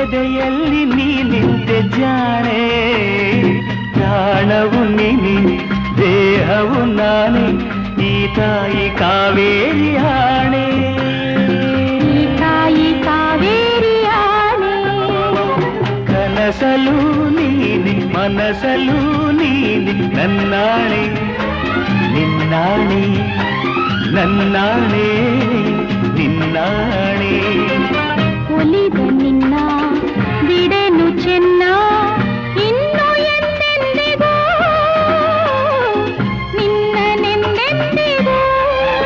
ಎದೆಯಲ್ಲಿ ನೀ ನಿಂತೆ ಜಾಣೆ ಪ್ರಾಣವು ನೀನೆ ದೇಹವು ನಾನೇ ಈ ತಾಯಿ ಕಾವೇರಿ ಆಣೆ ಈ ತಾಯಿ ಕಾವೇರಿ ಆಣೆ ಕನಸಲು ನೀನೆ ಮನಸಲು ನೀನೆ ನನ್ನಾಣೆ ನಿನ್ನಾಣೆ ನನ್ನಾಣೆ ನಿನ್ನಾಣೆ ಒಲಿದ ನಿನ್ನ ಬಿಡೆನು ಚೆನ್ನ